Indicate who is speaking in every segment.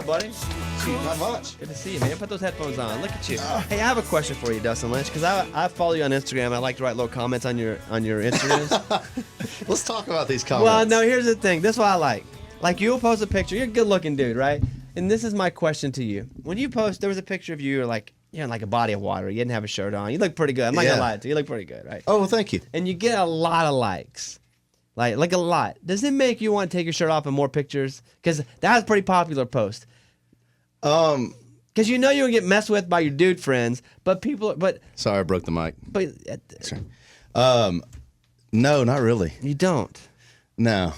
Speaker 1: up, buddy?
Speaker 2: Not much.
Speaker 1: Good to see you, man. Put those headphones on. Look at you. Hey, I have a question for you, Dustin Lynch, because I follow you on Instagram. I like to write little comments on your Instagrams.
Speaker 2: Let's talk about these comments.
Speaker 1: Well, no, here's the thing. This is what I like. Like, you'll post a picture. You're a good-looking dude, right? And this is my question to you. When you post, there was a picture of you, like, you're in like a body of water. You didn't have a shirt on. You look pretty good. I'm not gonna lie to you. You look pretty good, right?
Speaker 2: Oh, well, thank you.
Speaker 1: And you get a lot of likes. Like a lot. Does it make you want to take your shirt off in more pictures? Because that was a pretty popular post. Because you know you'll get messed with by your dude friends, but
Speaker 2: Sorry, I broke the mic.
Speaker 1: But
Speaker 2: No, not really.
Speaker 1: you don't.
Speaker 2: No.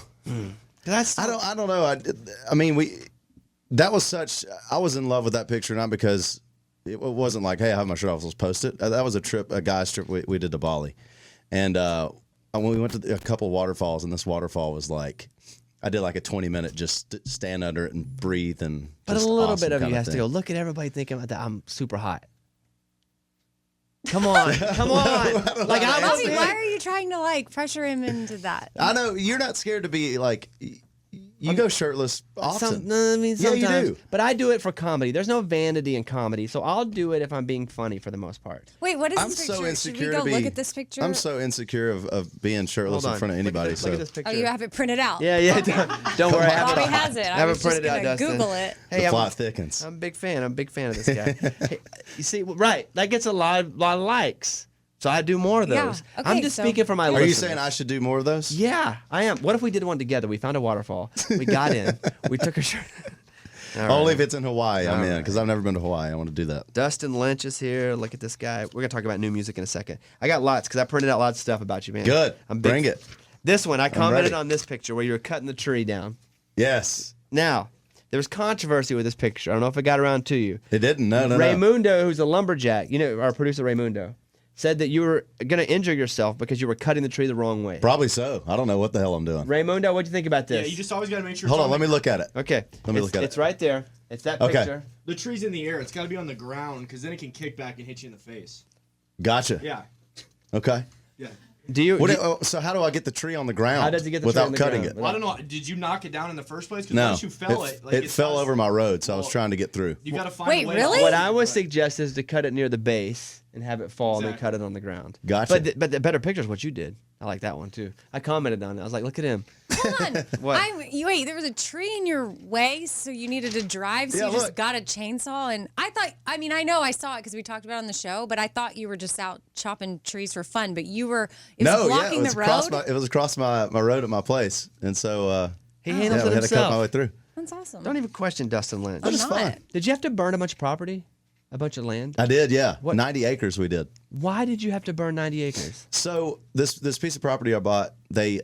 Speaker 1: I
Speaker 2: don't know. I mean, that was such. I was in love with that picture, not because it wasn't like, hey, I have my shirt off, let's post it. That was a guy's trip we did to Bali, and when we went to a couple waterfalls, and this waterfall was like, I did like a 20-minute just stand under it and breathe, and
Speaker 1: But a
Speaker 2: just
Speaker 1: little
Speaker 2: awesome
Speaker 1: bit of
Speaker 2: kind
Speaker 1: you has
Speaker 2: thing.
Speaker 1: to go. Look at everybody thinking about that. I'm super hot. Come on, come on. Like
Speaker 3: Bobby, why are you trying to like pressure him into that?
Speaker 2: I know you're not scared to be like. You go shirtless often.
Speaker 1: Sometimes.
Speaker 2: Yeah, you do.
Speaker 1: But I do it for comedy. There's no vanity in comedy, so I'll do it if I'm being funny for the most part.
Speaker 3: Wait, what is
Speaker 2: I'm
Speaker 3: this
Speaker 2: so
Speaker 3: picture?
Speaker 2: insecure
Speaker 3: Should we go
Speaker 2: to be.
Speaker 3: look at this picture?
Speaker 2: I'm so insecure of being shirtless
Speaker 1: Hold on.
Speaker 2: in front of anybody.
Speaker 1: Look at this picture.
Speaker 3: Oh, you have it printed out.
Speaker 1: Yeah. Don't worry. I have
Speaker 3: Bobby
Speaker 1: it.
Speaker 3: has it.
Speaker 1: I
Speaker 3: I
Speaker 1: have
Speaker 3: was
Speaker 1: it
Speaker 3: just
Speaker 1: printed out,
Speaker 3: gonna
Speaker 1: Dustin.
Speaker 3: Google it.
Speaker 1: Hey,
Speaker 2: the plot thickens.
Speaker 1: I'm a big fan. I'm a big fan of this guy. Hey, you see, right? That gets a lot of likes. So I do more of those.
Speaker 3: Yeah. Okay,
Speaker 1: I'm just
Speaker 3: so-
Speaker 1: speaking for my
Speaker 2: Are
Speaker 1: listeners.
Speaker 2: you saying I should do more of those?
Speaker 1: Yeah, I am. What if we did one together? We found a waterfall. We got in. We took a shirt. All
Speaker 2: Only
Speaker 1: right.
Speaker 2: if it's in Hawaii, I'm
Speaker 1: All
Speaker 2: in,
Speaker 1: right.
Speaker 2: because I've never been to Hawaii. I want to do that.
Speaker 1: Dustin Lynch is here. Look at this guy. We're gonna talk about new music in a second. I got lots because I printed out lots of stuff about you, man.
Speaker 2: Good.
Speaker 1: I'm big.
Speaker 2: Bring it.
Speaker 1: This one, I commented
Speaker 2: ready.
Speaker 1: on this picture where you were cutting the tree down.
Speaker 2: Yes.
Speaker 1: Now, there was controversy with this picture. I don't know if it got around to you.
Speaker 2: It didn't. No.
Speaker 1: Raymundo, who's a lumberjack, you know, our producer Raymundo, said that you were going to injure yourself because you were cutting the tree the wrong way.
Speaker 2: Probably so. I don't know what the hell I'm doing.
Speaker 1: Raymundo, what'd you think about
Speaker 4: Yeah,
Speaker 1: this?
Speaker 4: you just always got to make sure.
Speaker 2: Hold
Speaker 4: it's
Speaker 2: on. Let me look at it.
Speaker 1: Okay.
Speaker 2: Let me look at it.
Speaker 1: It's right there. It's that
Speaker 2: Okay.
Speaker 1: picture.
Speaker 4: The tree's in the air. It's got to be on the ground because then it can kick back and hit you in the face.
Speaker 2: Gotcha.
Speaker 4: Yeah.
Speaker 2: Okay.
Speaker 4: Yeah.
Speaker 1: Do you?
Speaker 2: So how do I get the tree on the ground?
Speaker 1: How does he get the tree
Speaker 2: without
Speaker 1: on the
Speaker 2: cutting
Speaker 1: ground?
Speaker 2: it?
Speaker 4: Well, I don't know. Did you knock it down in the first place? Because
Speaker 2: No.
Speaker 4: once you fell
Speaker 2: it fell over my road, so I was trying to get through.
Speaker 4: You got to find
Speaker 3: Wait,
Speaker 4: a way.
Speaker 3: really?
Speaker 1: What I would suggest is to cut it near the base and have it fall and then
Speaker 4: Exactly.
Speaker 1: cut it on the ground.
Speaker 2: Gotcha.
Speaker 1: But the better picture is what you did. I like that one too. I commented on it. I was like, look at him.
Speaker 3: Hold on.
Speaker 1: What?
Speaker 3: Wait, there was a tree in your way, so you needed to drive, so
Speaker 2: Yeah,
Speaker 3: you just
Speaker 2: look.
Speaker 3: got a chainsaw. And I thought, I know I saw it because we talked about it on the show, but I thought you were just out chopping trees for fun. But it was blocking
Speaker 2: it was
Speaker 3: the
Speaker 2: across
Speaker 3: road.
Speaker 2: it was across my road at my place, and so
Speaker 1: He handles
Speaker 2: we
Speaker 1: it
Speaker 2: had to cut my
Speaker 1: himself.
Speaker 2: way through.
Speaker 3: That's awesome.
Speaker 1: Don't even question Dustin Lynch.
Speaker 3: I'm
Speaker 2: That's
Speaker 3: not.
Speaker 2: fine.
Speaker 1: Did you have to burn a bunch of property? A bunch of land?
Speaker 2: I did, yeah.
Speaker 1: What?
Speaker 2: 90 acres we did.
Speaker 1: Why did you have to burn 90 acres?
Speaker 2: So this piece of property I bought, they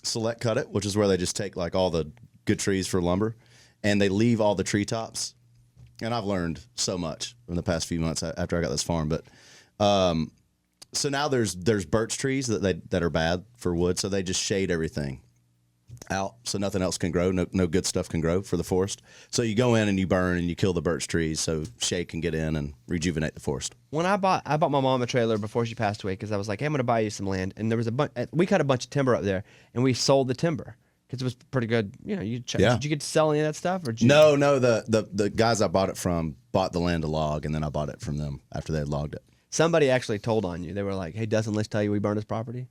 Speaker 2: select cut it, which is where they just take like all the good trees for lumber, and they leave all the treetops. And I've learned so much in the past few months after I got this farm. But so now there's birch trees that are bad for wood, so they just shade everything out so nothing else can grow. No good stuff can grow for the forest. So you go in and you burn and you kill the birch trees so shade can get in and rejuvenate the forest.
Speaker 1: When I bought my mom a trailer before she passed away because I was like, hey, I'm going to buy you some land. And there was we cut a bunch of timber up there and we sold the timber because it was pretty good. You know,
Speaker 2: Yeah.
Speaker 1: Did you get to sell any of that stuff? Or did you,
Speaker 2: No, the guys I bought it from bought the land to log, and then I bought it from them after they had logged it.
Speaker 1: Somebody actually told on you. They were like, hey, doesn't Lynch tell you we burned his property?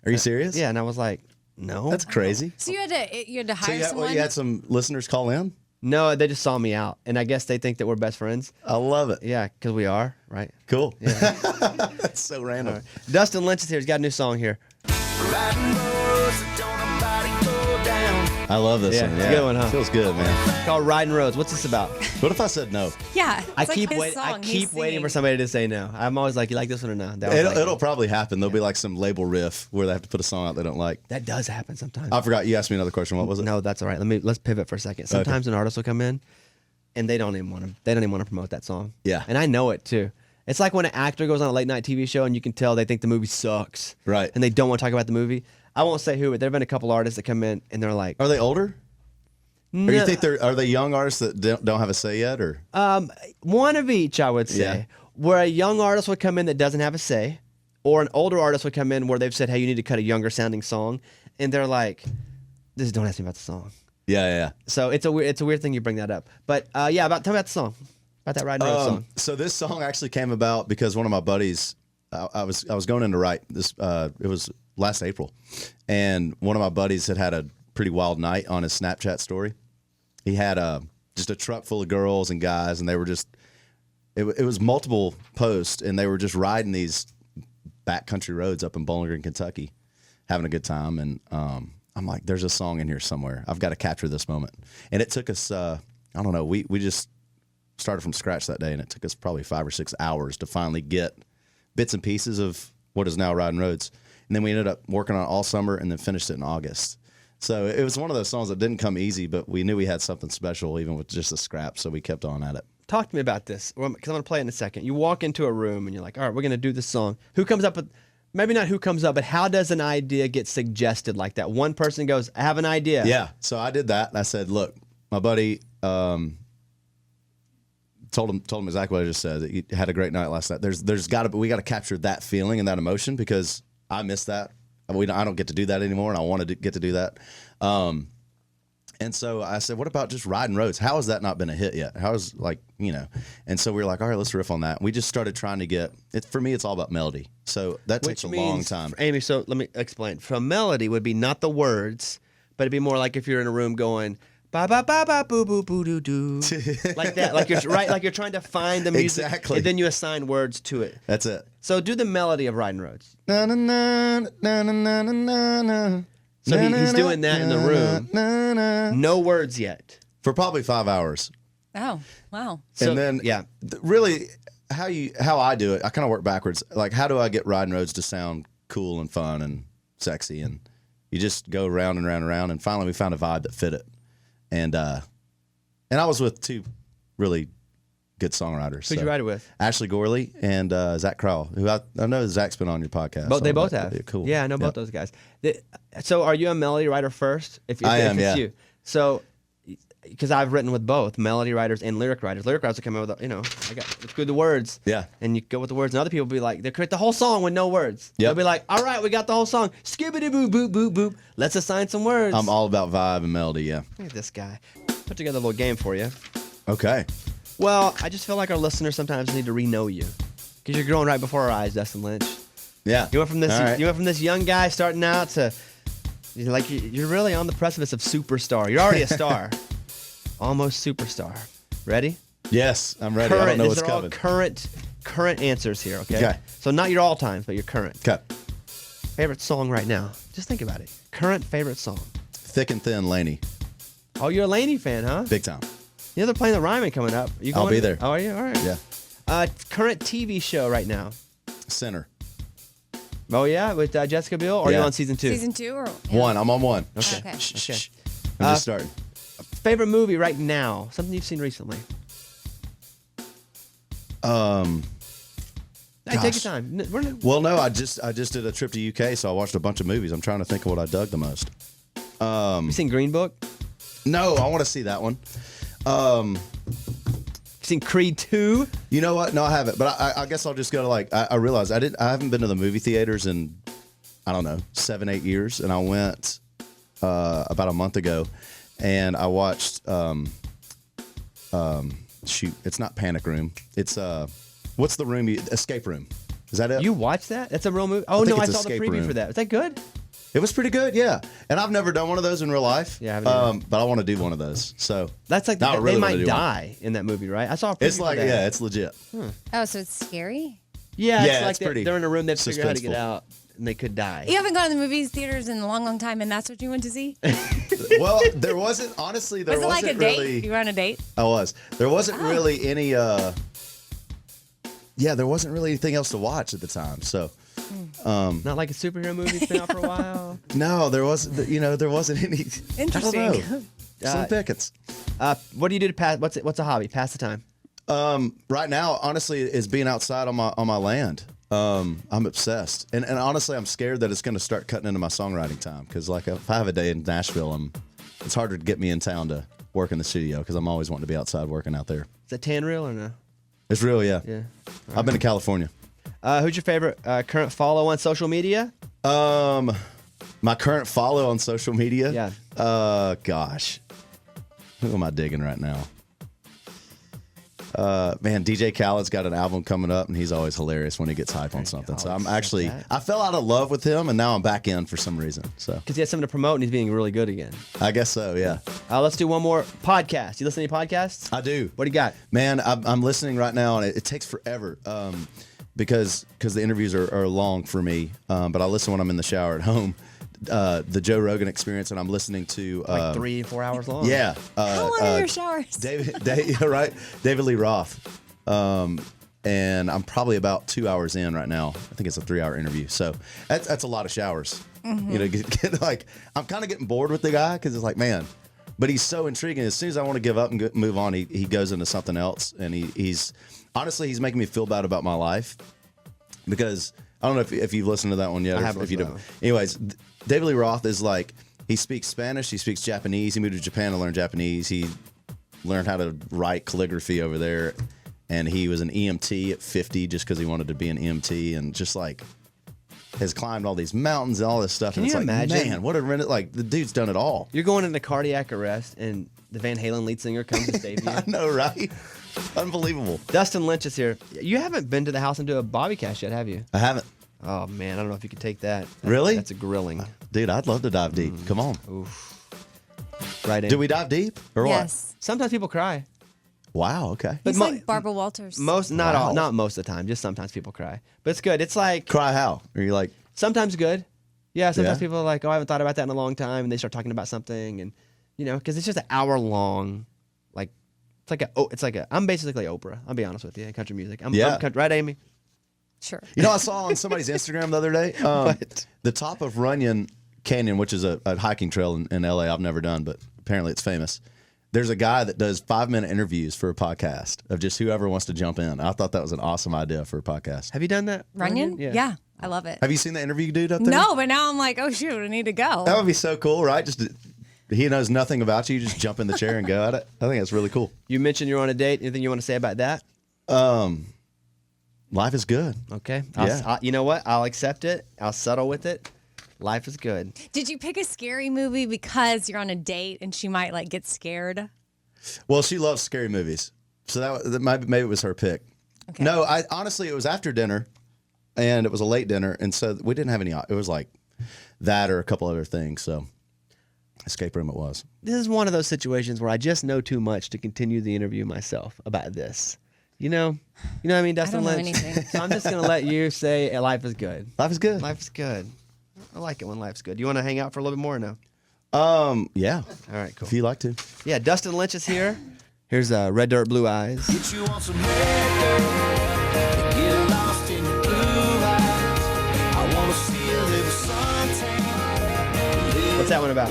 Speaker 2: Are you serious?
Speaker 1: Yeah. And I was like, no.
Speaker 2: That's crazy.
Speaker 3: So you had to
Speaker 2: So
Speaker 3: hire someone.
Speaker 2: you had some listeners call in?
Speaker 1: No, they just saw me out. And I guess they think that we're best friends.
Speaker 2: I love it.
Speaker 1: Yeah, because we are, right?
Speaker 2: Cool. That's so random.
Speaker 1: Dustin Lynch is here. He's got a new song here.
Speaker 2: I love this
Speaker 1: Yeah,
Speaker 2: one.
Speaker 1: it's a good one, huh?
Speaker 2: Feels good, man.
Speaker 1: It's called Riding Roads. What's this about?
Speaker 2: What if I said no?
Speaker 3: Yeah.
Speaker 1: I
Speaker 3: it's like
Speaker 1: keep
Speaker 3: his
Speaker 1: waiting. I
Speaker 3: song.
Speaker 1: keep
Speaker 3: He's
Speaker 1: waiting for
Speaker 3: singing.
Speaker 1: somebody to say no. I'm always like, you like this one or no? That was like-
Speaker 2: It'll probably happen. There'll be like some label riff where they have to put a song out they don't like.
Speaker 1: That does happen sometimes.
Speaker 2: I forgot. You asked me another question. What was it?
Speaker 1: No, that's all right. Let's pivot for a second. Sometimes an artist will come in, and they don't even want to promote that song.
Speaker 2: Yeah.
Speaker 1: and I know it too. It's like when an actor goes on a late night TV show and you can tell they think the movie sucks,
Speaker 2: Right.
Speaker 1: And they don't want to talk about the movie. I won't say who, but there've been a couple artists that come in and they're like,
Speaker 2: Are they older?
Speaker 1: no.
Speaker 2: Or you think are they young artists that don't have a say yet? Or
Speaker 1: One of each, I would say.
Speaker 2: Yeah.
Speaker 1: Where a young artist would come in that doesn't have a say, or an older artist would come in where they've said, hey, you need to cut a younger sounding song, and they're like, don't ask me about the song.
Speaker 2: Yeah.
Speaker 1: So it's a weird thing you bring that up. But tell me about the song, about that Riding Road song.
Speaker 2: So this song actually came about because one of my buddies, I was going in to write this. It was last April, and one of my buddies had a pretty wild night on his Snapchat story. He had just a truck full of girls and guys, and they were just. It was multiple posts, and they were just riding these backcountry roads up in Bowling Green, Kentucky, having a good time. And I'm like, there's a song in here somewhere. I've got to capture this moment. And it took us, I don't know, we just started from scratch that day, and it took us probably 5 or 6 hours to finally get bits and pieces of what is now Riding Roads. And then we ended up working on it all summer and then finished it in August. So it was one of those songs that didn't come easy, but we knew we had something special even with just a scrap, so we kept on at it.
Speaker 1: Talk to me about this, because I'm going to play it in a second. You walk into a room and you're like, all right, we're going to do this song. Who comes up with, maybe not who comes up, but how does an idea get suggested like that? One person goes, I have an idea.
Speaker 2: Yeah, so I did that. I said, look, my buddy told him exactly what I just said. He had a great night last night. We got to capture that feeling and that emotion because I miss that. I don't get to do that anymore, and I want to get to do that. And so I said, what about just Riding Roads? How has that not been a hit yet? How is and so we were like, all right, let's riff on that. We just started trying to get it. For me, it's all about melody. So that takes a long time.
Speaker 1: Amy, so let me explain. From melody would be not the words, but it'd be more like if you're in a room going, ba ba ba ba boo boo boo doo doo. Like that. Like you're trying to find the music.
Speaker 2: Exactly.
Speaker 1: And then you assign words to it.
Speaker 2: That's it.
Speaker 1: So do the melody of Riding Roads.
Speaker 2: Na na na na na na na na.
Speaker 1: So he's doing that in the room. No words yet.
Speaker 2: For probably 5 hours.
Speaker 3: Oh, wow.
Speaker 1: So,
Speaker 2: And then,
Speaker 1: yeah.
Speaker 2: Really, how I do it, I kind of work backwards. Like, how do I get Riding Roads to sound cool and fun and sexy? And you just go round and round and round. And finally, we found a vibe that fit it. And I was with two really good songwriters.
Speaker 1: Who'd you write it with?
Speaker 2: Ashley Gorley and Zach Crowell, who I know Zach's been on your podcast.
Speaker 1: They both have.
Speaker 2: Cool.
Speaker 1: Yeah, I know both those guys. So are you a melody writer first? If
Speaker 2: am,
Speaker 1: it's
Speaker 2: yeah.
Speaker 1: you. So, because I've written with both melody writers and lyric writers. Lyric writers will come in with, it's good the words.
Speaker 2: Yeah.
Speaker 1: And you go with the words. And other people will be like, they create the whole song with no words.
Speaker 2: Yep.
Speaker 1: They'll be like, all right, we got the whole song. Skibbity boop boop boop boop. Let's assign some words.
Speaker 2: I'm all about vibe and melody, yeah.
Speaker 1: Look at this guy. Put together a little game for you.
Speaker 2: Okay.
Speaker 1: Well, I just feel like our listeners sometimes need to re-know you. Because you're growing right before our eyes, Dustin Lynch.
Speaker 2: Yeah.
Speaker 1: You went from this.
Speaker 2: All right.
Speaker 1: You went from this young guy starting out to, you're really on the precipice of superstar. You're already a star, almost superstar. Ready?
Speaker 2: Yes, I'm ready. I don't know what's
Speaker 1: These are all
Speaker 2: coming.
Speaker 1: current answers here. Okay.
Speaker 2: Okay.
Speaker 1: So not your all times, but your current.
Speaker 2: Okay.
Speaker 1: Favorite song right now? Just think about it. Current favorite song.
Speaker 2: Thick and Thin, Laney.
Speaker 1: Oh, you're a Laney fan, huh?
Speaker 2: Big time.
Speaker 1: You know they're playing the Ryman coming up. You
Speaker 2: I'll
Speaker 1: going?
Speaker 2: be there.
Speaker 1: Oh, are you? All right.
Speaker 2: Yeah.
Speaker 1: Current TV show right now.
Speaker 2: Center.
Speaker 1: Oh yeah, with Jessica Biel. Or are you
Speaker 2: Yeah.
Speaker 1: on season 2?
Speaker 3: Season 2 or
Speaker 2: One. I'm on one.
Speaker 1: Okay.
Speaker 3: Okay.
Speaker 2: Shh.
Speaker 1: Uh,
Speaker 2: I'm just starting.
Speaker 1: Favorite movie right now? Something you've seen recently. Hey, take your time.
Speaker 2: Well, no, I just did a trip to UK, so I watched a bunch of movies. I'm trying to think of what I dug the most.
Speaker 1: You seen Green Book?
Speaker 2: No, I want to see that one.
Speaker 1: You seen Creed 2?
Speaker 2: You know what? No, I haven't. But I guess I'll just go to I realized I haven't been to the movie theaters in, I don't know, 7-8 years, and I went about a month ago, and I watched it's not Panic Room. It's what's the room? Escape Room. Is that it?
Speaker 1: You watched that? That's a real movie? Oh,
Speaker 2: think
Speaker 1: no, I
Speaker 2: it's
Speaker 1: saw the
Speaker 2: Escape
Speaker 1: preview
Speaker 2: Room.
Speaker 1: for that. Was that good?
Speaker 2: It was pretty good, yeah. And I've never done one of those in real life.
Speaker 1: Yeah, I haven't either.
Speaker 2: but I want to do one of those. So
Speaker 1: That's like,
Speaker 2: No, I really
Speaker 1: they
Speaker 2: wanna
Speaker 1: might
Speaker 2: do one.
Speaker 1: die in that movie, right? I saw a preview
Speaker 2: it's like,
Speaker 1: for that.
Speaker 2: yeah, it's legit.
Speaker 3: Oh, so it's scary?
Speaker 1: Yeah,
Speaker 2: Yeah,
Speaker 1: it's like
Speaker 2: it's pretty
Speaker 1: they're in a room, they have to figure out how to get
Speaker 2: suspenseful.
Speaker 1: out, and they could die.
Speaker 3: You haven't gone to the movies theaters in a long, long time, and that's what you went to see?
Speaker 2: Well, there wasn't, honestly, there
Speaker 3: Was it like
Speaker 2: wasn't
Speaker 3: a date?
Speaker 2: really.
Speaker 3: You were on a date?
Speaker 2: I was. There wasn't really any. There wasn't really anything else to watch at the time. So
Speaker 1: Not like a superhero movie that's been out for a while.
Speaker 2: no, there wasn't. There wasn't any.
Speaker 3: Interesting.
Speaker 2: I don't know. Slim pickings.
Speaker 1: What do you do to pass? What's a hobby? Pass the time.
Speaker 2: Right now, honestly, is being outside on my land. I'm obsessed, and honestly, I'm scared that it's going to start cutting into my songwriting time because, like, if I have a day in Nashville, it's harder to get me in town to work in the studio because I'm always wanting to be outside working out there.
Speaker 1: Is that tan real or no?
Speaker 2: It's real, yeah.
Speaker 1: Yeah.
Speaker 2: I've been to California.
Speaker 1: Who's your favorite current follow on social media?
Speaker 2: My current follow on social media.
Speaker 1: Yeah.
Speaker 2: Gosh. Who am I digging right now? Man, DJ Khaled's got an album coming up, and he's always hilarious when he gets hype on something. So I'm actually, I fell out of love with him, and now I'm back in for some reason. So
Speaker 1: Because he has something to promote, and he's being really good again.
Speaker 2: I guess so, yeah.
Speaker 1: Let's do one more podcast. You listen to any podcasts?
Speaker 2: I do.
Speaker 1: What do you got?
Speaker 2: Man, I'm listening right now, and it takes forever because the interviews are long for me. But I listen when I'm in the shower at home. The Joe Rogan Experience, and I'm listening to
Speaker 1: Like 3 4 hours long.
Speaker 2: Yeah.
Speaker 3: How long are your showers?
Speaker 2: David Lee Roth. And I'm probably about 2 hours in right now. I think it's a 3-hour interview. So that's a lot of showers.
Speaker 3: Mm-hmm.
Speaker 2: You know, like I'm kind of getting bored with the guy because it's like, man, but he's so intriguing. As soon as I want to give up and move on, he goes into something else. And he's honestly, he's making me feel bad about my life because I don't know if you've listened to that one yet.
Speaker 1: I haven't
Speaker 2: if you
Speaker 1: listened
Speaker 2: don't.
Speaker 1: to
Speaker 2: Anyways, David Lee Roth is like, he speaks Spanish, he speaks Japanese. He moved to Japan to learn Japanese. He learned how to write calligraphy over there. And he was an EMT at 50 just because he wanted to be an EMT, and just like has climbed all these mountains and all this stuff.
Speaker 1: Can
Speaker 2: and it's
Speaker 1: you
Speaker 2: like,
Speaker 1: imagine?
Speaker 2: man, what a minute. Like, the dude's done it all.
Speaker 1: You're going into cardiac arrest, and the Van Halen lead singer comes to save you.
Speaker 2: I know, right? Unbelievable.
Speaker 1: Dustin Lynch is here. You haven't been to the house and do a Bobby Cast yet, have you?
Speaker 2: I haven't.
Speaker 1: Oh, man. I don't know if you could take that.
Speaker 2: Really?
Speaker 1: That's a grilling.
Speaker 2: Dude, I'd love to dive deep. Come on.
Speaker 1: Right in.
Speaker 2: Do we dive deep or
Speaker 3: Yes.
Speaker 1: Sometimes people cry.
Speaker 2: what? Wow, okay.
Speaker 3: He's
Speaker 1: mo-
Speaker 3: like Barbara Walters.
Speaker 1: Not most of the time. Just sometimes people cry. But it's good. It's like
Speaker 2: Cry how? Are you like,
Speaker 1: sometimes good. Yeah, sometimes
Speaker 2: Yeah?
Speaker 1: people are like, oh, I haven't thought about that in a long time. And they start talking about something. And, you know, because it's just an hour long. Like, I'm basically Oprah. I'll be honest with you. Country music. I'm country, right, Amy?
Speaker 3: Sure.
Speaker 2: you know, I saw on somebody's Instagram the other day, the top of Runyon Canyon, which is a hiking trail in LA I've never done, but apparently it's famous. There's a guy that does 5-minute interviews for a podcast of just whoever wants to jump in. I thought that was an awesome idea for a podcast.
Speaker 1: Have you done that?
Speaker 3: Runyon? Yeah. I love it.
Speaker 2: Have you seen the interview dude up there?
Speaker 3: No, but now I'm like, oh shoot, I need to go.
Speaker 2: That would be so cool, right? He knows nothing about you. You just jump in the chair and go at it. I think that's really cool.
Speaker 1: You mentioned you're on a date. Anything you want to say about that?
Speaker 2: Life is good.
Speaker 1: Okay.
Speaker 2: Yeah.
Speaker 1: You know what? I'll accept it. I'll settle with it. Life is good.
Speaker 3: Did you pick a scary movie because you're on a date and she might like get scared?
Speaker 2: Well, she loves scary movies, so maybe it was her pick.
Speaker 3: Okay.
Speaker 2: No, I honestly, it was after dinner, and it was a late dinner, and so we didn't have any. It was like that or a couple other things. So, escape room it was.
Speaker 1: This is one of those situations where I just know too much to continue the interview myself about this. You know what I mean, Dustin
Speaker 3: I don't know
Speaker 1: Lynch?
Speaker 3: anything.
Speaker 1: So I'm just going to let you say life is good.
Speaker 2: Life is good.
Speaker 1: Life is good. I like it when life's good. You want to hang out for a little bit more or no?
Speaker 2: Yeah.
Speaker 1: All right, cool.
Speaker 2: If you like to.
Speaker 1: Yeah, Dustin Lynch is here. Here's Red Dirt, Blue Eyes.
Speaker 5: Get you on some red dirt, get lost in your blue eyes. I wanna see a little suntan.
Speaker 1: What's that one about?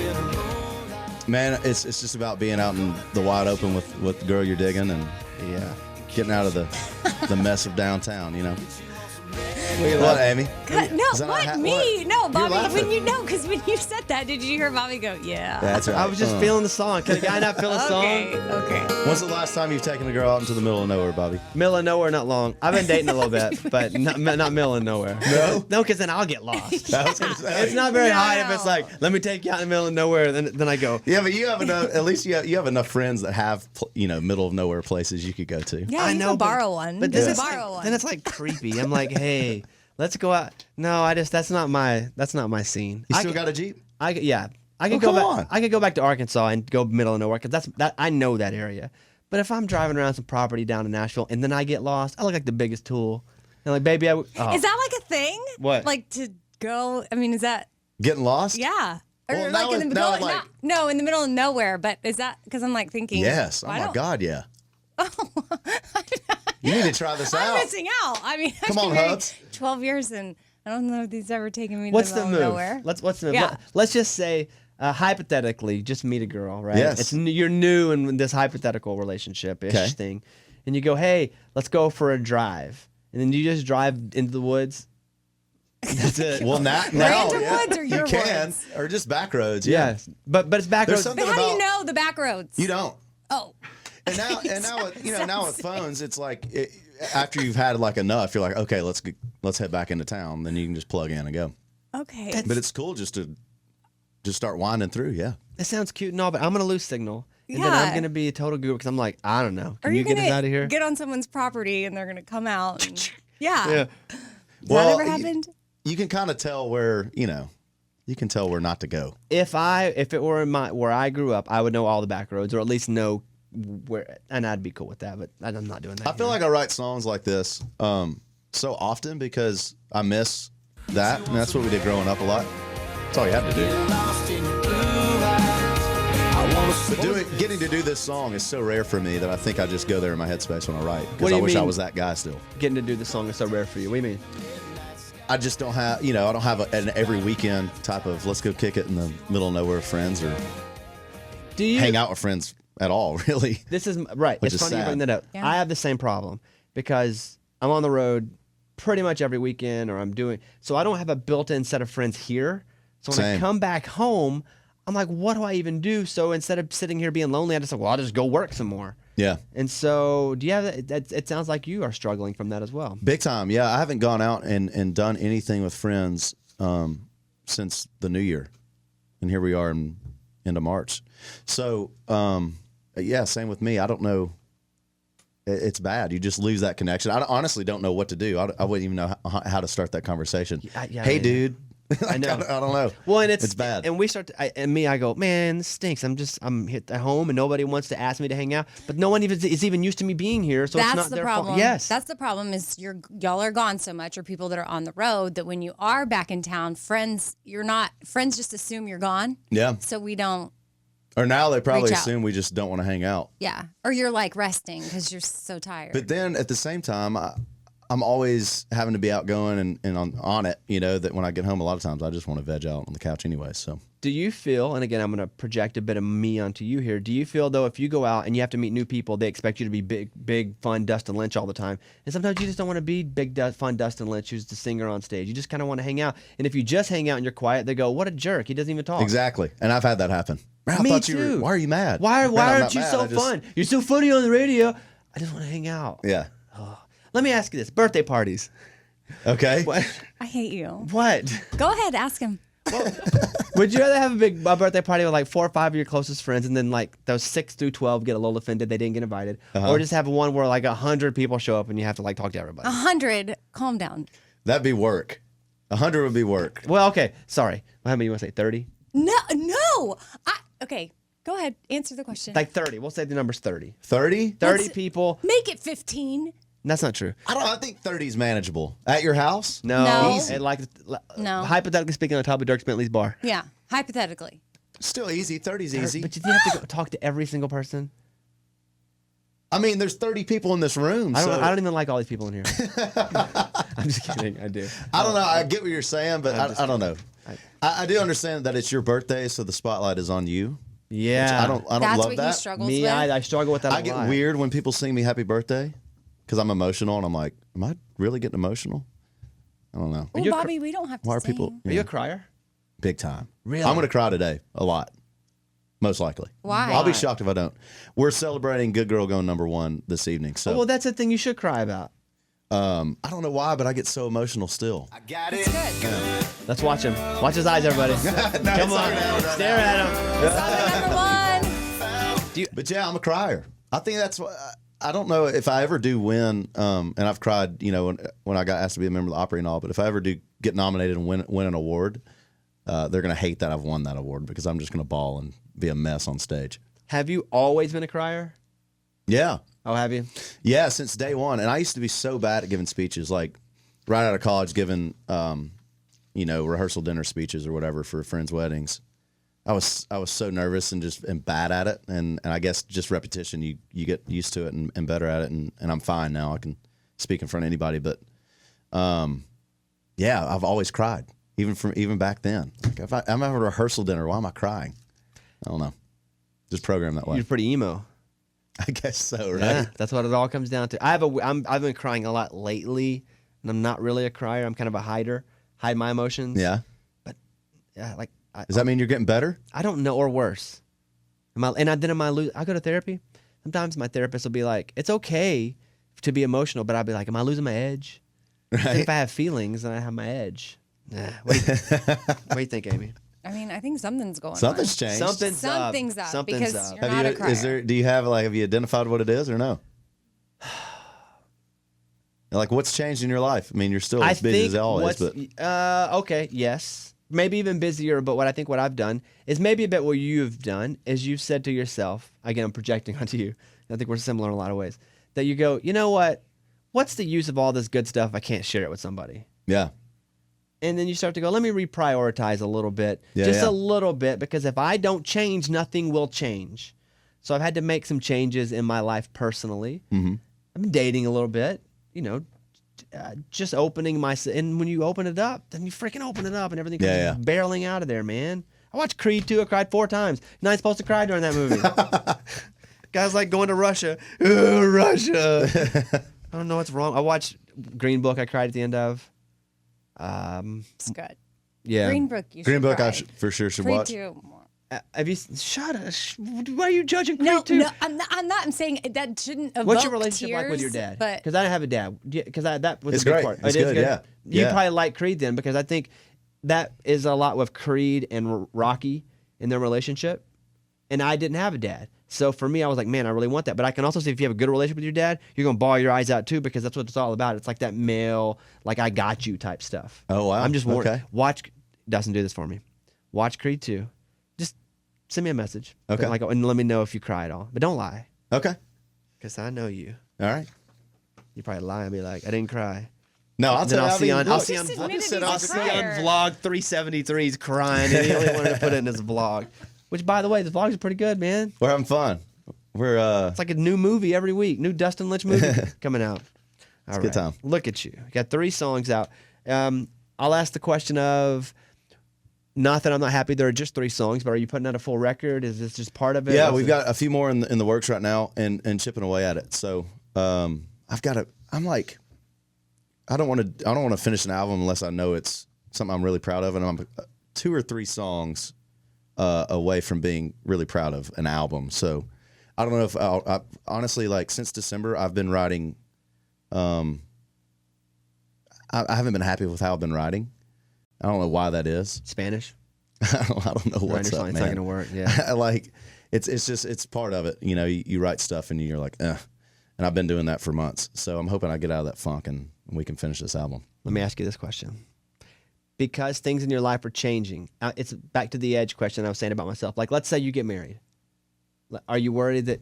Speaker 2: Man, it's just about being out in the wide open with the girl you're digging and getting out of the mess of downtown, you know. What, Amy?
Speaker 3: God, no,
Speaker 2: Is that not
Speaker 3: what? Me? No, Bobby.
Speaker 2: laughing.
Speaker 3: Because when you said that, did you hear Bobby go, yeah?
Speaker 2: That's right.
Speaker 1: I was just feeling the song. Can a guy not feel a song?
Speaker 3: Okay.
Speaker 2: When's the last time you've taken a girl out into the middle of nowhere, Bobby?
Speaker 1: Middle of nowhere, not long. I've been dating a little bit, but not middle of nowhere. No, because then I'll get lost.
Speaker 2: I was gonna say.
Speaker 1: It's not very
Speaker 3: No.
Speaker 1: high if it's like, let me take you out in the middle of nowhere. Then I go,
Speaker 2: Yeah, but you have enough. At least you have enough friends that have middle of nowhere places you could go to.
Speaker 3: Yeah,
Speaker 1: I
Speaker 3: you
Speaker 1: know,
Speaker 3: can borrow one.
Speaker 1: But
Speaker 3: Just
Speaker 1: then it's
Speaker 3: borrow
Speaker 1: like,
Speaker 3: one.
Speaker 1: then it's like creepy. I'm like, hey, let's go out. No, that's not my scene.
Speaker 2: You still got a Jeep?
Speaker 1: I could
Speaker 2: Oh,
Speaker 1: go
Speaker 2: come
Speaker 1: back.
Speaker 2: on.
Speaker 1: I could go back to Arkansas and go middle of nowhere because I know that area. But if I'm driving around some property down in Nashville and then I get lost, I look like the biggest tool. And like, baby,
Speaker 3: Is that like a thing?
Speaker 1: What?
Speaker 3: Like to go? I mean, is that?
Speaker 2: Getting lost?
Speaker 3: Yeah. Or
Speaker 2: Well,
Speaker 3: like
Speaker 2: now
Speaker 3: in the
Speaker 2: it-
Speaker 3: middle?
Speaker 2: now it, like-
Speaker 3: no, in the middle of nowhere. But is that because I'm like thinking?
Speaker 2: Yes. Oh
Speaker 3: I
Speaker 2: my
Speaker 3: don't-
Speaker 2: God, yeah. You need to try this
Speaker 3: I'm
Speaker 2: out.
Speaker 3: missing out. I mean,
Speaker 2: Come on,
Speaker 3: I've been married
Speaker 2: Hubs.
Speaker 3: 12 years and I don't know if he's ever taken me to
Speaker 1: what's
Speaker 3: the
Speaker 1: the
Speaker 3: middle
Speaker 1: move?
Speaker 3: of nowhere.
Speaker 1: What's the move?
Speaker 3: Yeah.
Speaker 1: Let's just say hypothetically, just meet a girl, right?
Speaker 2: Yes.
Speaker 1: You're new in this hypothetical relationship-ish
Speaker 2: Okay.
Speaker 1: thing, and you go, hey, let's go for a drive, and then you just drive into the woods. That's it.
Speaker 2: Well, now
Speaker 3: Random
Speaker 2: yeah,
Speaker 3: woods or your
Speaker 2: you can,
Speaker 3: woods?
Speaker 2: or just back roads. Yeah.
Speaker 1: Yes, but it's back
Speaker 2: There's
Speaker 1: roads.
Speaker 2: something
Speaker 3: But how do you
Speaker 2: about-
Speaker 3: know the back roads?
Speaker 2: You don't.
Speaker 3: Oh.
Speaker 2: And now with, now with phones, it's like after you've had like enough, you're like, okay, let's head back into town. Then you can just plug in and go.
Speaker 3: Okay.
Speaker 2: But it's cool just to start winding through. Yeah.
Speaker 1: It sounds cute and all, but I'm gonna lose signal. And then I'm gonna be a total goober because I'm like, I don't know. Can
Speaker 3: Or
Speaker 1: you
Speaker 3: you're
Speaker 1: get us
Speaker 3: gonna
Speaker 1: out of here?
Speaker 3: Get on someone's property and they're gonna come out. And, yeah.
Speaker 1: Yeah.
Speaker 3: Has that ever happened?
Speaker 2: You can kind of tell where, you can tell where not to go.
Speaker 1: If it were in where I grew up, I would know all the back roads or at least know where, and I'd be cool with that. But I'm not doing that.
Speaker 2: I feel like I write songs like this so often because I miss that, and that's what we did growing up a lot. That's all you had to do.
Speaker 5: Lost in your blue eyes. I wanna
Speaker 2: But getting to do this song is so rare for me that I think I just go there in my headspace when I write
Speaker 1: What
Speaker 2: because
Speaker 1: do
Speaker 2: I
Speaker 1: you
Speaker 2: wish I
Speaker 1: mean?
Speaker 2: was that guy still.
Speaker 1: getting to do the song is so rare for you. What do you mean?
Speaker 2: I just don't have, I don't have an every weekend type of let's go kick it in the middle of nowhere with friends or
Speaker 1: Do you
Speaker 2: hang out with friends at all, really.
Speaker 1: This is right.
Speaker 2: Which
Speaker 1: It's
Speaker 2: is
Speaker 1: funny you bring
Speaker 2: sad.
Speaker 1: that up.
Speaker 3: Yeah.
Speaker 1: I have the same problem because I'm on the road pretty much every weekend, or I'm doing so. I don't have a built-in set of friends here. So when I
Speaker 2: Same.
Speaker 1: come back home, I'm like, what do I even do? So instead of sitting here being lonely, I just like, well, I'll just go work some more.
Speaker 2: Yeah.
Speaker 1: And so, do you have that? It sounds like you are struggling from that as well.
Speaker 2: Big time. Yeah. I haven't gone out and done anything with friends since the new year. And here we are in end of March. So, yeah, same with me. I don't know. It's bad. You just lose that connection. I honestly don't know what to do. I wouldn't even know how to start that conversation.
Speaker 1: Yeah,
Speaker 2: Hey,
Speaker 1: I-
Speaker 2: dude.
Speaker 1: I know.
Speaker 2: I don't know.
Speaker 1: Well, and it's
Speaker 2: bad.
Speaker 1: And we start to, I go, man, this stinks. I'm hit at home, and nobody wants to ask me to hang out. But no one is even used to me being here, so it's
Speaker 3: That's
Speaker 1: not
Speaker 3: the
Speaker 1: their
Speaker 3: problem.
Speaker 1: fault. Yes,
Speaker 3: That's the problem is y'all are gone so much, or people that are on the road, that when you are back in town, friends just assume you're gone.
Speaker 2: Yeah.
Speaker 3: So we don't,
Speaker 2: Or now they probably
Speaker 3: Reach out.
Speaker 2: assume we just don't want to hang out.
Speaker 3: yeah. Or you're like resting because you're so tired.
Speaker 2: But then at the same time, I'm always having to be outgoing and on it, that when I get home, a lot of times I just want to veg out on the couch anyway. So
Speaker 1: Do you feel, and again, I'm going to project a bit of me onto you here. Do you feel, though, if you go out and you have to meet new people, they expect you to be big, fun Dustin Lynch all the time? And sometimes you just don't want to be big, fun Dustin Lynch who's the singer on stage. You just kind of want to hang out. And if you just hang out and you're quiet, they go, what a jerk. He doesn't even talk.
Speaker 2: exactly. And I've had that happen. Man, I
Speaker 1: Me
Speaker 2: thought
Speaker 1: too.
Speaker 2: why are you mad?
Speaker 1: Why
Speaker 2: Man, I'm
Speaker 1: aren't
Speaker 2: not
Speaker 1: you
Speaker 2: mad.
Speaker 1: so
Speaker 2: I just-
Speaker 1: fun? You're so funny on the radio. I just want to hang out.
Speaker 2: Yeah.
Speaker 1: Let me ask you this. Birthday parties.
Speaker 2: Okay.
Speaker 1: What?
Speaker 3: I hate you.
Speaker 1: What?
Speaker 3: Go ahead, ask him.
Speaker 1: Would you rather have a birthday party with like 4 or 5 of your closest friends, and then like those 6 through 12 get a little offended they didn't get invited, or just have one where like 100 people show up and you have to like talk to everybody?
Speaker 3: 100. Calm down.
Speaker 2: That'd be work. 100 would be work.
Speaker 1: Well, okay, sorry. How many you want to say? 30?
Speaker 3: No. Okay. Go ahead. Answer the question.
Speaker 1: Like 30. We'll say the number's 30.
Speaker 2: 30?
Speaker 1: 30
Speaker 3: Let's-
Speaker 1: people.
Speaker 3: Make it 15.
Speaker 1: That's not true.
Speaker 2: I think 30 is manageable. At your house?
Speaker 1: No.
Speaker 3: No.
Speaker 1: And like,
Speaker 3: No.
Speaker 1: hypothetically speaking, on top of Dirk Bentley's bar.
Speaker 3: Yeah. Hypothetically.
Speaker 2: Still easy. 30's easy.
Speaker 1: But you have to go talk to every single person.
Speaker 2: I mean, there's 30 people in this room.
Speaker 1: I
Speaker 2: so
Speaker 1: don't even like all these people in here. I'm just kidding. I do.
Speaker 2: I don't know. I get what you're saying, but
Speaker 1: I'm just
Speaker 2: I don't know. I do understand that it's your birthday, so the spotlight is on you.
Speaker 1: Yeah.
Speaker 2: I don't
Speaker 3: That's
Speaker 2: love
Speaker 3: what he
Speaker 2: that.
Speaker 3: struggles
Speaker 1: Me,
Speaker 3: with.
Speaker 1: I struggle with that a
Speaker 2: I get
Speaker 1: lot.
Speaker 2: weird when people sing me happy birthday because I'm emotional and I'm like, am I really getting emotional? I don't know.
Speaker 3: Oh,
Speaker 1: you
Speaker 3: Bobby, we don't have to
Speaker 2: Why are
Speaker 3: sing.
Speaker 2: people
Speaker 1: Are you a crier?
Speaker 2: big time?
Speaker 1: Really?
Speaker 2: I'm going to cry today a lot, most likely.
Speaker 3: Why?
Speaker 2: I'll be shocked if I don't. We're celebrating Good Girl going #1 this evening, so
Speaker 1: Well, that's the thing you should cry about.
Speaker 2: I don't know why, but I get so emotional still.
Speaker 5: I got
Speaker 3: It's
Speaker 5: it.
Speaker 3: good.
Speaker 1: Let's watch him. Watch his eyes, everybody. Come on. Stare at him.
Speaker 3: Song number 1.
Speaker 2: But yeah, I'm a crier. I think that's what. I don't know if I ever do win, and I've cried, when I got asked to be a member of the Opry and all. But if I ever do get nominated and win an award, they're gonna hate that I've won that award because I'm just gonna bawl and be a mess on stage.
Speaker 1: Have you always been a crier?
Speaker 2: Yeah,
Speaker 1: Oh, have you?
Speaker 2: yeah, since day one. And I used to be so bad at giving speeches, like right out of college, giving rehearsal dinner speeches or whatever for friends' weddings. I was so nervous and bad at it, and I guess just repetition, you get used to it and better at it, and I'm fine now. I can speak in front of anybody, but yeah, I've always cried, even back then. Like if I'm at a rehearsal dinner, why am I crying? I don't know. Just programmed that way.
Speaker 1: You're pretty emo.
Speaker 2: I guess so, right?
Speaker 1: Yeah, that's what it all comes down to. I've been crying a lot lately, and I'm not really a crier. I'm kind of a hider. Hide my emotions.
Speaker 2: Yeah.
Speaker 1: Yeah, like
Speaker 2: Does that mean you're getting better?
Speaker 1: I don't know, or worse. I go to therapy. Sometimes my therapist will be like, "It's okay to be emotional," but I'll be like, "Am I losing my edge?" I think
Speaker 2: Right.
Speaker 1: if I have feelings, then I have my edge. Nah, what do you think, Amy?
Speaker 3: I mean, I think something's going
Speaker 2: Something's
Speaker 3: on.
Speaker 2: changed.
Speaker 3: Something's up
Speaker 1: Something's
Speaker 3: because
Speaker 1: up.
Speaker 3: you're not a crier.
Speaker 2: Do you have have you identified what it is or no? Like, what's changed in your life? I mean, you're still as busy as always, but
Speaker 1: okay, yes, maybe even busier. But what I've done is maybe a bit what you've done is you've said to yourself. Again, I'm projecting onto you. I think we're similar in a lot of ways. That you go, you know what? What's the use of all this good stuff if I can't share it with somebody?
Speaker 2: yeah.
Speaker 1: And then you start to go, let me reprioritize a little bit,
Speaker 2: Yeah,
Speaker 1: just
Speaker 2: yeah.
Speaker 1: a little bit, because if I don't change, nothing will change. So I've had to make some changes in my life personally.
Speaker 2: Mm-hmm.
Speaker 1: I've been dating a little bit, just opening and when you open it up, then you freaking open it up and everything comes barreling out of there, man. I watched Creed 2, I cried 4 times. You're not supposed to cry during that movie. Guys like going to Russia. Russia. I don't know what's wrong. I watched Green Book, I cried at the end of.
Speaker 3: It's good.
Speaker 1: Yeah.
Speaker 3: Green Book,
Speaker 2: I for sure should
Speaker 3: Creed
Speaker 2: watch.
Speaker 3: 2.
Speaker 1: Have you shut up? Why are you judging Creed
Speaker 3: No,
Speaker 1: 2?
Speaker 3: no, I'm not. I'm saying that shouldn't evoke
Speaker 1: What's your relationship like with your
Speaker 3: tears,
Speaker 1: dad?
Speaker 3: But
Speaker 1: Because I don't have a dad. Because that was
Speaker 2: It's
Speaker 1: a big
Speaker 2: great.
Speaker 1: part.
Speaker 2: It's
Speaker 1: It is
Speaker 2: good, yeah.
Speaker 1: You
Speaker 2: Yeah.
Speaker 1: probably like Creed then, because I think that is a lot with Creed and Rocky in their relationship. And I didn't have a dad. So for me, I was like, man, I really want that. But I can also see if you have a good relationship with your dad, you're going to bawl your eyes out too, because that's what it's all about. It's like that male, like I got you type stuff.
Speaker 2: Oh, wow.
Speaker 1: I'm just
Speaker 2: Okay.
Speaker 1: watch, Dustin, do this for me. Watch Creed 2. Just send me a message.
Speaker 2: Okay.
Speaker 1: And let me know if you cry at all. But don't lie,
Speaker 2: Okay.
Speaker 1: because I know you.
Speaker 2: All right.
Speaker 1: You probably lie and be like, I didn't cry.
Speaker 2: No, I'll
Speaker 1: Then
Speaker 2: tell you.
Speaker 1: I'll see on
Speaker 3: Just admitted he's a crier.
Speaker 1: vlog 373 he's crying, and he only wanted to put it in his vlog. Which, by the way, the vlogs are pretty good, man.
Speaker 2: We're having fun. We're
Speaker 1: It's like a new movie every week, new Dustin Lynch movie coming out. All
Speaker 2: a good time.
Speaker 1: Look at you. Got 3 songs out. I'll ask the question of, not that I'm not happy there are just 3 songs, but are you putting out a full record? Is this just part of it?
Speaker 2: Yeah,
Speaker 1: What's
Speaker 2: we've
Speaker 1: it?
Speaker 2: got a few more in the works right now and chipping away at it. So I've got to. I'm like, I don't want to finish an album unless I know it's something I'm really proud of, and I'm 2 or 3 songs away from being really proud of an album. So I don't know if I honestly, like, since December I've been writing. I haven't been happy with how I've been writing. I don't know why that is.
Speaker 1: Spanish?
Speaker 2: I don't know what's up, man.
Speaker 1: It's not going to work, yeah.
Speaker 2: Like, it's part of it. You write stuff and you're like, and I've been doing that for months. So I'm hoping I get out of that funk and we can finish this album.
Speaker 1: Let me ask you this question. Because things in your life are changing, it's back to the edge question I was saying about myself. Like, let's say you get married. Are you worried that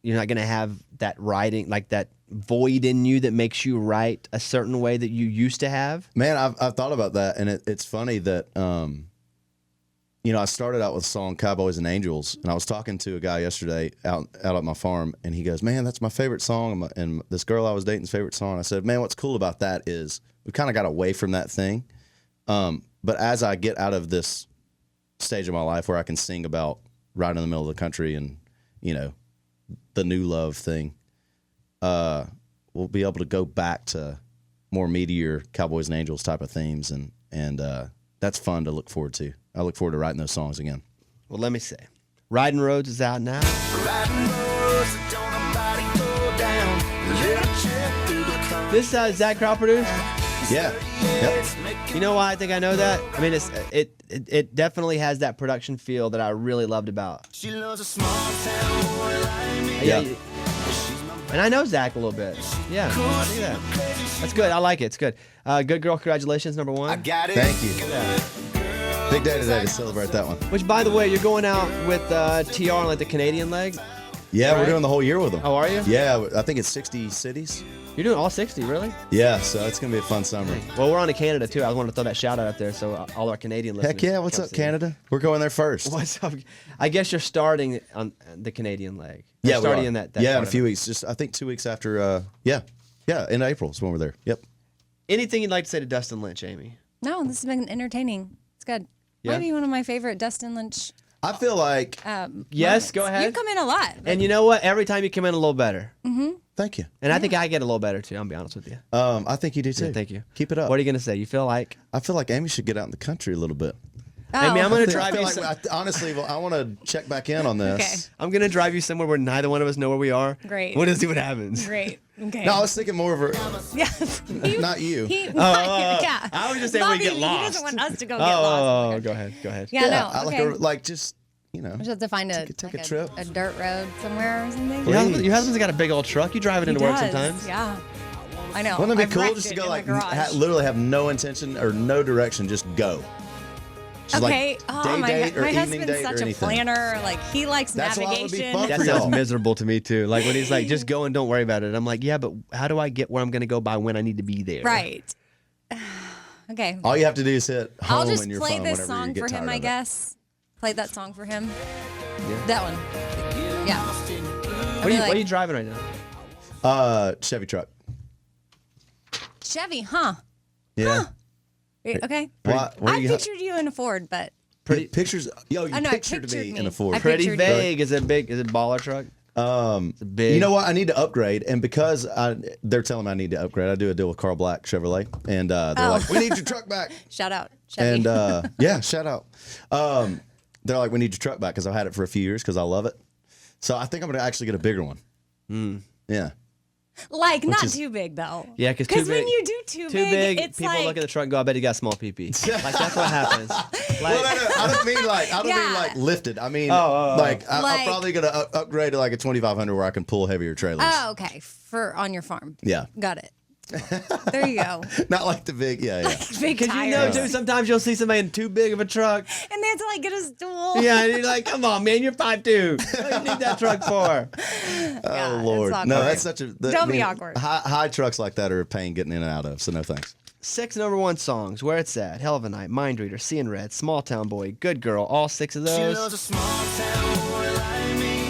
Speaker 1: you're not going to have that writing, like that void in you that makes you write a certain way that you used to have?
Speaker 2: Man, I've thought about that, and it's funny that I started out with the song "Cowboys and Angels," and I was talking to a guy yesterday out at my farm, and he goes, "Man, that's my favorite song," and this girl I was dating's favorite song. I said, "Man, what's cool about that is we kind of got away from that thing." But as I get out of this stage of my life where I can sing about riding in the middle of the country and the new love thing, we'll be able to go back to more meatier Cowboys and Angels type of themes, and that's fun to look forward to. I look forward to writing those songs again.
Speaker 1: Well, let me say, Riding Roads is out now. This Zach Crowd produced.
Speaker 2: Yeah. Yep.
Speaker 1: You know why I think I know that? I mean, it definitely has that production feel that I really loved about.
Speaker 5: She loves a small town boy like me.
Speaker 2: Yeah.
Speaker 1: And I know Zach a little bit. Yeah. Look at that. That's good. I like it. It's good. Good Girl, congratulations, number 1.
Speaker 5: I got it.
Speaker 2: Thank you. Big day today to celebrate that one.
Speaker 1: Which, by the way, you're going out with TR on like the Canadian leg.
Speaker 2: Yeah,
Speaker 1: Right?
Speaker 2: we're doing the whole year with them.
Speaker 1: Oh, are you?
Speaker 2: Yeah, I think it's 60 cities.
Speaker 1: You're doing all 60, really?
Speaker 2: Yeah, so it's going to be a fun summer.
Speaker 1: Well, we're on to Canada, too. I wanted to throw that shout out up there so all our Canadian listeners.
Speaker 2: Heck yeah, what's
Speaker 1: come
Speaker 2: up,
Speaker 1: see
Speaker 2: Canada? We're going there first.
Speaker 1: What's up? I guess you're starting on the Canadian leg. You're
Speaker 2: Yeah, we
Speaker 1: starting
Speaker 2: are.
Speaker 1: in that
Speaker 2: yeah,
Speaker 1: part
Speaker 2: in a
Speaker 1: of
Speaker 2: few
Speaker 1: it.
Speaker 2: weeks. Just I think 2 weeks after. Yeah, in April is when we're there. Yep.
Speaker 1: Anything you'd like to say to Dustin Lynch, Amy?
Speaker 3: No, this has been entertaining. It's good.
Speaker 1: Yeah?
Speaker 3: Maybe one of my favorite Dustin Lynch.
Speaker 2: I feel like.
Speaker 1: Yes, go
Speaker 3: You
Speaker 1: ahead.
Speaker 3: come in a lot. but-
Speaker 1: And you know what? Every time you come in a little better.
Speaker 2: Thank you.
Speaker 1: And I think I get a little better, too. I'll be honest with you.
Speaker 2: I think you do too.
Speaker 1: Yeah, thank you.
Speaker 2: Keep it up.
Speaker 1: What are you going to say? You feel like?
Speaker 2: I feel like Amy should get out in the country a little bit.
Speaker 1: Amy, I'm going to
Speaker 2: I
Speaker 1: drive
Speaker 2: feel
Speaker 1: you.
Speaker 2: like, honestly, I want to check back in on this.
Speaker 3: Okay.
Speaker 1: I'm going to drive you somewhere where neither one of us know where we are.
Speaker 3: Great.
Speaker 1: We'll just see what happens.
Speaker 3: Great. Okay.
Speaker 2: No, I was thinking more of her.
Speaker 3: Yeah.
Speaker 2: Not you.
Speaker 3: Yeah.
Speaker 1: I was just saying we
Speaker 3: Bobby,
Speaker 1: get
Speaker 3: He
Speaker 1: lost.
Speaker 3: doesn't want us to go get lost.
Speaker 1: Oh, go ahead. Go ahead.
Speaker 3: Yeah, no.
Speaker 2: I like
Speaker 3: Okay.
Speaker 2: her, like just
Speaker 3: We should have to find
Speaker 2: take a trip.
Speaker 3: a dirt road somewhere or something.
Speaker 1: Your husband's got a big old truck. You drive it into work
Speaker 3: does,
Speaker 1: sometimes.
Speaker 3: Yeah. I know.
Speaker 2: Wouldn't it
Speaker 3: I've
Speaker 2: be cool
Speaker 3: wrecked
Speaker 2: just to
Speaker 3: it
Speaker 2: go
Speaker 3: in
Speaker 2: like
Speaker 3: my garage.
Speaker 2: literally have no intention or no direction, just go. Just
Speaker 3: Okay.
Speaker 2: like
Speaker 3: Oh
Speaker 2: day
Speaker 3: my
Speaker 2: date
Speaker 3: God.
Speaker 2: or
Speaker 3: My
Speaker 2: evening
Speaker 3: husband's
Speaker 2: date
Speaker 3: such
Speaker 2: or
Speaker 3: a
Speaker 2: anything.
Speaker 3: planner. Like he likes
Speaker 2: That's why it would be
Speaker 3: navigation.
Speaker 2: fun
Speaker 1: That
Speaker 2: for
Speaker 1: sounds
Speaker 2: y'all.
Speaker 1: miserable to me too. Like when he's like, just go and don't worry about it. I'm like, yeah, but how do I get where I'm going to go by when I need to be there?
Speaker 3: Right. Okay.
Speaker 2: All you have to do is hit home
Speaker 3: I'll just
Speaker 2: in your
Speaker 3: play
Speaker 2: phone
Speaker 3: this
Speaker 2: whenever
Speaker 3: song
Speaker 2: you get
Speaker 3: for
Speaker 2: tired
Speaker 3: him,
Speaker 2: of
Speaker 3: I
Speaker 2: it.
Speaker 3: guess. Play that song for him.
Speaker 1: Yeah.
Speaker 3: That one. Yeah.
Speaker 1: What are you driving right now?
Speaker 2: Chevy truck.
Speaker 3: Chevy, huh?
Speaker 2: Yeah.
Speaker 3: Okay.
Speaker 2: Why, where
Speaker 3: I
Speaker 2: you
Speaker 3: pictured you in a Ford, but
Speaker 2: pictures. Yo, you
Speaker 3: I know, I
Speaker 2: pictured
Speaker 3: pictured
Speaker 2: me
Speaker 3: me.
Speaker 2: in a Ford.
Speaker 3: I
Speaker 1: Pretty
Speaker 3: pictured you.
Speaker 1: vague. Is it big? Is it baller truck? It's big.
Speaker 2: You know what? I need to upgrade, and because they're telling me I need to upgrade, I do a deal with Carl Black Chevrolet, and they're like, "We need your truck back."
Speaker 3: Shout out, Chevy.
Speaker 2: And yeah, shout out. They're like, "We need your truck back," because I've had it for a few years because I love it. So I think I'm gonna actually get a bigger one. Yeah.
Speaker 3: like not
Speaker 2: is-
Speaker 3: too big though.
Speaker 1: Yeah, because
Speaker 3: when you do too big, it's
Speaker 1: people
Speaker 3: like
Speaker 1: look at the truck and go, I bet he got a small pee-pee. Like, that's what happens. Like,
Speaker 2: Well, no, I don't mean like
Speaker 3: Yeah.
Speaker 2: lifted. I mean
Speaker 3: Like-
Speaker 2: I'm probably gonna upgrade to like a 2500 where I can pull heavier trailers.
Speaker 3: oh, okay, for on your farm.
Speaker 2: Yeah.
Speaker 3: Got it. There you go.
Speaker 2: Not like the big. Yeah.
Speaker 3: Big
Speaker 1: because you
Speaker 3: tires.
Speaker 1: know, too, sometimes you'll see somebody in too big of a truck.
Speaker 3: And they have to like get a stool.
Speaker 1: Yeah, and you're like, come on, man, you're 5'2". What do you need that truck for?
Speaker 3: Yeah,
Speaker 2: Oh
Speaker 3: it's
Speaker 2: Lord,
Speaker 3: awkward.
Speaker 2: no, that's such a.
Speaker 3: Don't be awkward.
Speaker 2: High trucks like that are a pain getting in and out of. So no thanks.
Speaker 1: 6 number 1 songs, Where It's At, Hell of a Night, Mind Reader, Seeing Red, Small Town Boy, Good Girl, all 6 of those.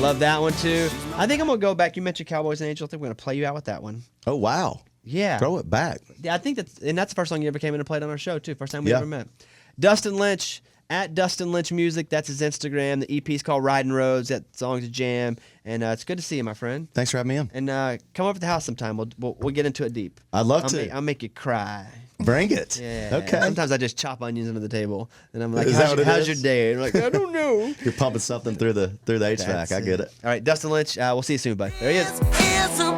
Speaker 1: Love that one too. I think I'm gonna go back. You mentioned Cowboys and Angels. I think we're gonna play you out with that one.
Speaker 2: Oh wow.
Speaker 1: Yeah.
Speaker 2: Throw it back.
Speaker 1: Yeah, I think that's the first song you ever came in and played on our show too. First time we
Speaker 2: Yeah.
Speaker 1: ever met. Dustin Lynch at Dustin Lynch Music. That's his Instagram. The EP's called Riding Roads. That song's a jam, and it's good to see you, my friend.
Speaker 2: Thanks for having me on.
Speaker 1: And come over to the house sometime. We'll get into it deep.
Speaker 2: I'd love to.
Speaker 1: I'll make you cry.
Speaker 2: Bring it.
Speaker 1: Yeah.
Speaker 2: Okay.
Speaker 1: Sometimes I just chop onions under the table, and I'm like,
Speaker 2: Is that what it
Speaker 1: how's
Speaker 2: is?
Speaker 1: your day?" And I'm like, "I don't know."
Speaker 2: You're pumping something through the HVAC.
Speaker 1: That's
Speaker 2: I get it.
Speaker 1: All right, Dustin Lynch. We'll see you soon, bud. There he is.
Speaker 5: It's a